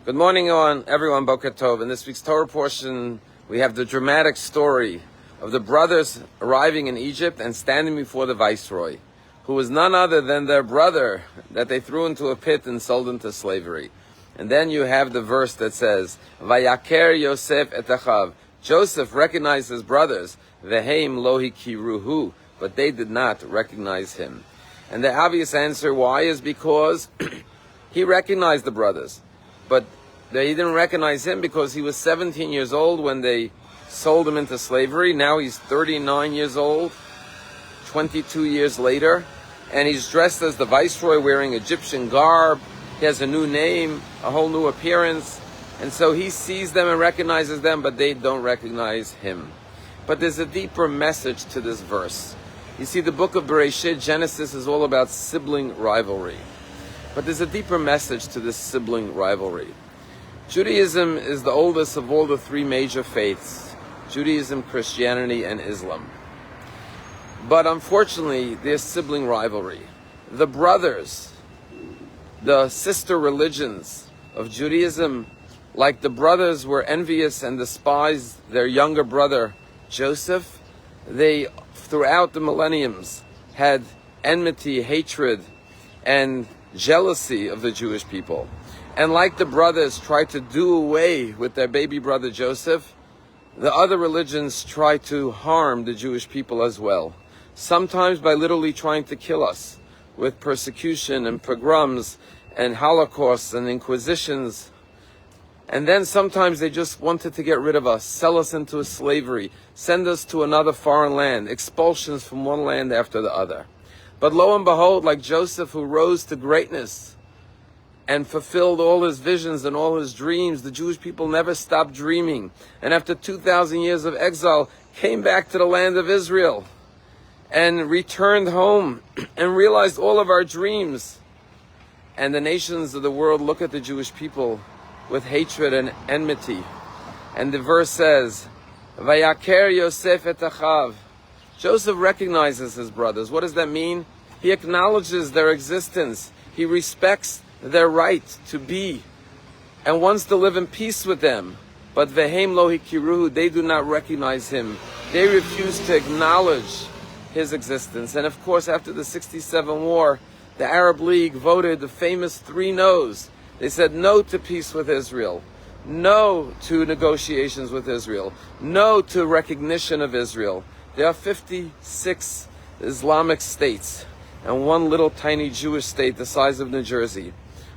Good morning, everyone. Boker Tov. In this week's Torah portion, we have the dramatic story of the brothers arriving in Egypt and standing before the viceroy, who was none other than their brother that they threw into a pit and sold into slavery. And then you have the verse that says, Vayaker Yosef et achav. Joseph recognized his brothers, Veheim lo hikiruhu, but they did not recognize him. And the obvious answer why is because he recognized the brothers, but they didn't recognize him because he was 17 years old when they sold him into slavery. Now he's 39 years old, 22 years later, and he's dressed as the viceroy wearing Egyptian garb. He has a new name, a whole new appearance, and so he sees them and recognizes them, but they don't recognize him. But there's a deeper message to this verse. You see, the book of Bereshit, Genesis, is all about sibling rivalry. But there's a deeper message to this sibling rivalry. Judaism is the oldest of all the three major faiths: Judaism, Christianity, and Islam. But unfortunately, there's sibling rivalry. The brothers, the sister religions of Judaism, like the brothers were envious and despised their younger brother, Joseph, they, throughout the millenniums, had enmity, hatred, and jealousy of the Jewish people. And like the brothers tried to do away with their baby brother Joseph, the other religions try to harm the Jewish people as well. Sometimes by literally trying to kill us with persecution and pogroms and holocausts and inquisitions. And then sometimes they just wanted to get rid of us, sell us into a slavery, send us to another foreign land, expulsions from one land after the other. But lo and behold, like Joseph, who rose to greatness and fulfilled all his visions and all his dreams, the Jewish people never stopped dreaming. And after 2,000 years of exile, came back to the land of Israel and returned home and realized all of our dreams. And the nations of the world look at the Jewish people with hatred and enmity. And the verse says, Vayaker Yosef et achav. Joseph recognizes his brothers. What does that mean? He acknowledges their existence. He respects their right to be and wants to live in peace with them. But Veheim lo hikiruhu, they do not recognize him. They refuse to acknowledge his existence. And of course, after the 67 war, the Arab League voted the famous 3 no's. They said no to peace with Israel, no to negotiations with Israel, no to recognition of Israel. There are 56 Islamic states and one little tiny Jewish state the size of New Jersey.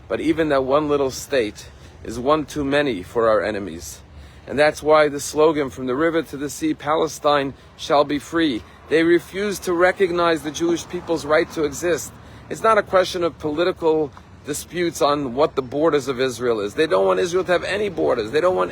But even that one little state is one too many for our enemies. And that's why the slogan, from the river to the sea, Palestine shall be free. They refuse to recognize the Jewish people's right to exist. It's not a question of political disputes on what the borders of Israel is. They don't want Israel to have any borders. They want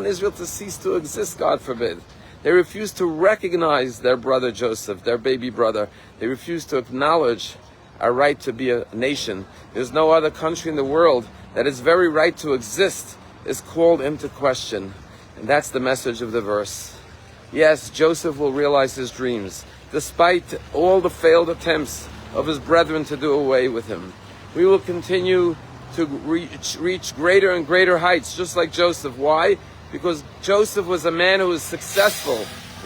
Israel to cease to exist, God forbid. They refuse to recognize their brother Joseph, their baby brother. They refuse to acknowledge our right to be a nation. There's no other country in the world that its very right to exist is called into question. And that's the message of the verse. Yes, Joseph will realize his dreams, despite all the failed attempts of his brethren to do away with him. We will continue to reach greater and greater heights, just like Joseph. Why? Because Joseph was a man who was successful.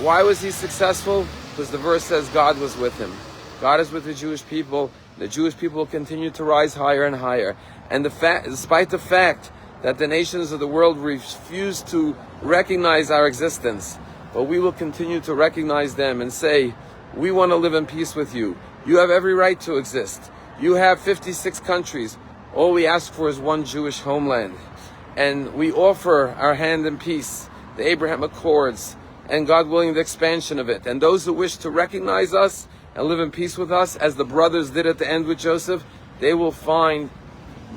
Why was he successful? Because the verse says God was with him. God is with the Jewish people. The Jewish people will continue to rise higher and higher. And despite the fact that the nations of the world refuse to recognize our existence, but we will continue to recognize them and say, we want to live in peace with you. You have every right to exist. You have 56 countries. All we ask for is one Jewish homeland. And we offer our hand in peace, the Abraham Accords, and God willing, the expansion of it. And those who wish to recognize us and live in peace with us, as the brothers did at the end with Joseph, they will find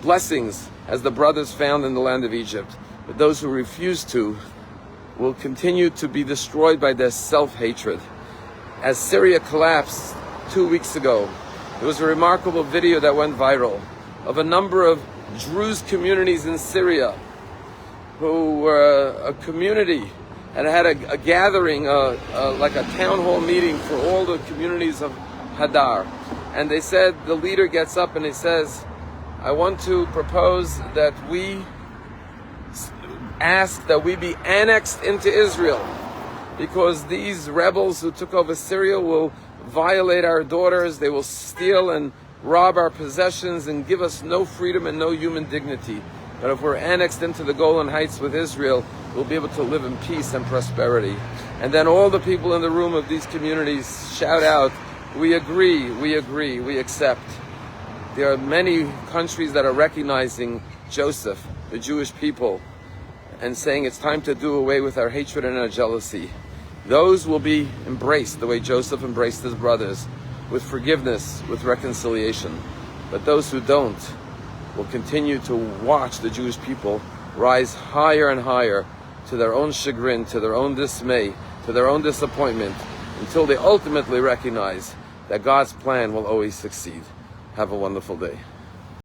blessings as the brothers found in the land of Egypt. But those who refuse to will continue to be destroyed by their self-hatred. As Syria collapsed 2 weeks ago, there was a remarkable video that went viral of a number of Druze communities in Syria who were a community and had a gathering, like a town hall meeting for all the communities of Hadar. And they said, the leader gets up and he says, I want to propose that we ask that we be annexed into Israel, because these rebels who took over Syria will violate our daughters, they will steal and rob our possessions and give us no freedom and no human dignity. But if we're annexed into the Golan Heights with Israel, we'll be able to live in peace and prosperity. And then all the people in the room of these communities shout out, we agree, we accept. There are many countries that are recognizing Joseph, the Jewish people, and saying it's time to do away with our hatred and our jealousy. Those will be embraced the way Joseph embraced his brothers, with forgiveness, with reconciliation. But those who don't will continue to watch the Jewish people rise higher and higher to their own chagrin, to their own dismay, to their own disappointment, until they ultimately recognize that God's plan will always succeed. Have a wonderful day.